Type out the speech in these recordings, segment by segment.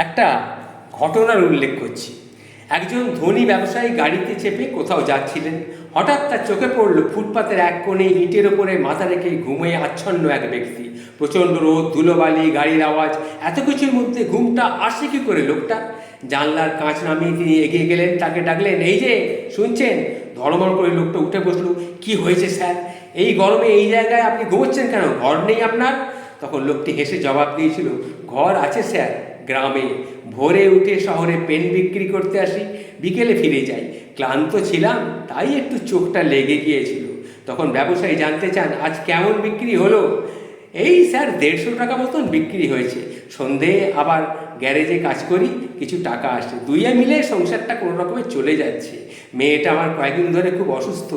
একটা ঘটনার উল্লেখ করছি। একজন ধনী ব্যবসায়ী গাড়িতে চেপে কোথাও যাচ্ছিলেন। হঠাৎ তার চোখে পড়ল ফুটপাতের এক কোণে ইটের ওপরে মাথা রেখে ঘুমিয়ে আচ্ছন্ন এক ব্যক্তি। প্রচণ্ড রোদ, ধুলোবালি, গাড়ির আওয়াজ, এত কিছুর মধ্যে ঘুমটা আসে কী করে লোকটা? জানলার কাঁচ নামিয়ে তিনি এগিয়ে গেলেন, তাকে ডাকলেন, এই যে শুনছেন? ধড়মড় করে লোকটা উঠে বসলো। কি হয়েছে স্যার? এই গরমে এই জায়গায় আপনি ঘুমোচ্ছেন কেন? ঘর নেই আপনার? তখন লোকটি হেসে জবাব দিয়েছিল, ঘর আছে স্যার, গ্রামে। ভোরে উঠে শহরে পেন বিক্রি করতে আসি, বিকেলে ফিরে যাই। ক্লান্ত ছিলাম, তাই একটু চোখটা লেগে গিয়েছিল। তখন ব্যবসায়ী জানতে চান, আজ কেমন বিক্রি হলো? এই স্যার 150 টাকা মতন বিক্রি হয়েছে। সন্ধে আবার গ্যারেজে কাজ করি, কিছু টাকা আসে, দুইয়ে মিলে সংসারটা কোনো রকমে চলে যাচ্ছে। মেয়েটা আমার কয়েকদিন ধরে খুব অসুস্থ,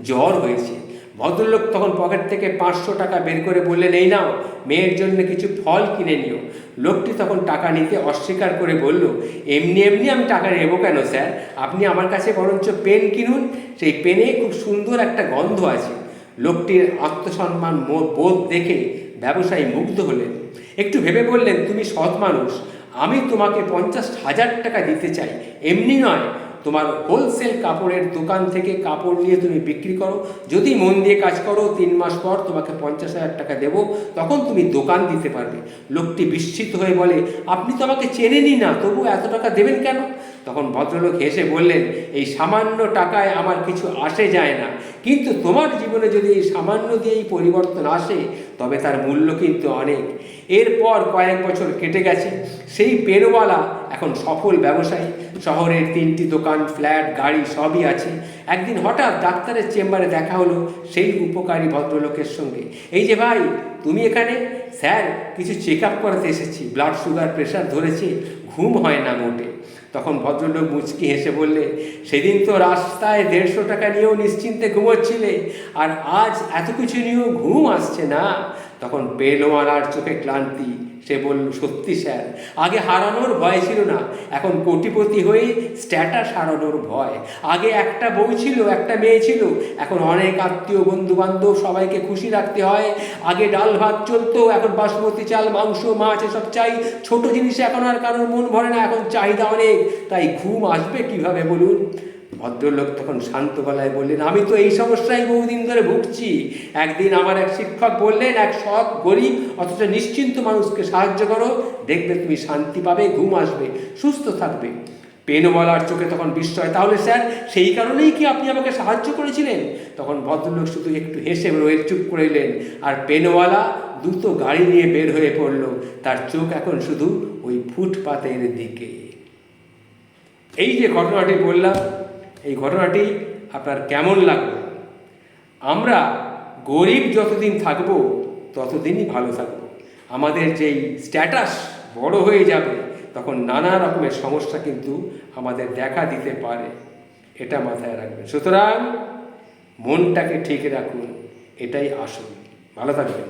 জ্বর হয়েছে। ভদ্রলোক তখন পকেট থেকে 500 টাকা বের করে বললেন, এই নাও, মেয়ের জন্য কিছু ফল কিনে নিও। লোকটি তখন টাকা নিতে অস্বীকার করে বলল, এমনি এমনি আমি টাকা নেবো কেন স্যার? আপনি আমার কাছে বরঞ্চ পেন কিনুন, সেই পেনে খুব সুন্দর একটা গন্ধ আছে। লোকটির আত্মসম্মান বোধ দেখে ব্যবসায়ী মুগ্ধ হলেন। একটু ভেবে বললেন, তুমি সৎ মানুষ, আমি তোমাকে 50,000 টাকা দিতে চাই। এমনি নয়, তোমার হোলসেল কাপড়ের দোকান থেকে কাপড় নিয়ে তুমি বিক্রি করো, যদি মন দিয়ে কাজ করো 3 মাস পর তোমাকে 50,000 টাকা দেবো, তখন তুমি দোকান দিতে পারবে। লোকটি বিস্মিত হয়ে বলে, আপনি তো আমাকে চেনেনই না, তবু এত টাকা দেবেন কেন? তখন ভদ্রলোক হেসে বললেন, এই সামান্য টাকায় আমার কিছু আসে যায় না, কিন্তু তোমার জীবনে যদি এই সামান্য দিয়েই পরিবর্তন আসে, তবে তার মূল্য কিন্তু অনেক। এরপর কয়েক বছর কেটে গেছে। সেই পেনওয়ালা এখন সফল ব্যবসায়ী, শহরের 3টি দোকান, ফ্ল্যাট, গাড়ি সবই আছে। একদিন হঠাৎ ডাক্তারের চেম্বারে দেখা হলো সেই উপকারী ভদ্রলোকের সঙ্গে। এই যে ভাই, তুমি এখানে? স্যার, কিছু চেক আপ করাতে এসেছি, ব্লাড সুগার প্রেশার ধরেছে, ঘুম হয় না মোটে। তখন ভদ্রলোক মুচকি হেসে বললে, সেদিন তো রাস্তায় 150 টাকা নিয়েও নিশ্চিন্তে ঘুমোচ্ছিলে, আর আজ এত কিছু নিয়েও ঘুম আসছে না? তখন পেনওয়ালার চোখে ক্লান্তি। সে বলল, সত্যি স্যার, আগে হারানোর ভয় ছিল না, এখন কোটিপতি হয়ে স্ট্যাটাস হারানোর ভয়। আগে একটা বউ ছিল, একটা মেয়ে ছিল, এখন অনেক আত্মীয়, বন্ধু বান্ধব, সবাইকে খুশি রাখতে হয়। আগে ডাল ভাত চলতো, এখন বাসমতি চাল, মাংস, মাছ এসব চাই। ছোট জিনিসে এখন আর কারোর মন ভরে না, এখন চাহিদা অনেক, তাই ঘুম আসবে কিভাবে বলুন? ভদ্রলোক তখন শান্ত গলায় বললেন, আমি তো এই সমস্যায় বহুদিন ধরে ভুগছি। একদিন আমার এক শিক্ষক বললেন, এক সৎ, গরিব অথচ নিশ্চিন্ত মানুষকে সাহায্য করো, দেখবে তুমি শান্তি পাবে, ঘুম আসবে, সুস্থ থাকবে। পেনওয়ালার চোখে তখন বিস্ময়, তাহলে স্যার সেই কারণেই কি আপনি আমাকে সাহায্য করেছিলেন? তখন ভদ্রলোক শুধু একটু হেসে চুপ করে এলেন, আর পেনওয়ালা দ্রুত গাড়ি নিয়ে বের হয়ে পড়ল। তার চোখ এখন শুধু ওই ফুটপাতের দিকে। এই যে ঘটনাটি বললাম, এই ঘটনাটি আপনার কেমন লাগলো? আমরা গরিব যতদিন থাকবো ততদিনই ভালো থাকবো। আমাদের যেই স্ট্যাটাস বড় হয়ে যাবে, তখন নানা রকমের সমস্যা কিন্তু আমাদের দেখা দিতে পারে, এটা মাথায় রাখবেন। সুতরাং মনটাকে ঠিক রাখুন, এটাই আসল। ভালো থাকবেন।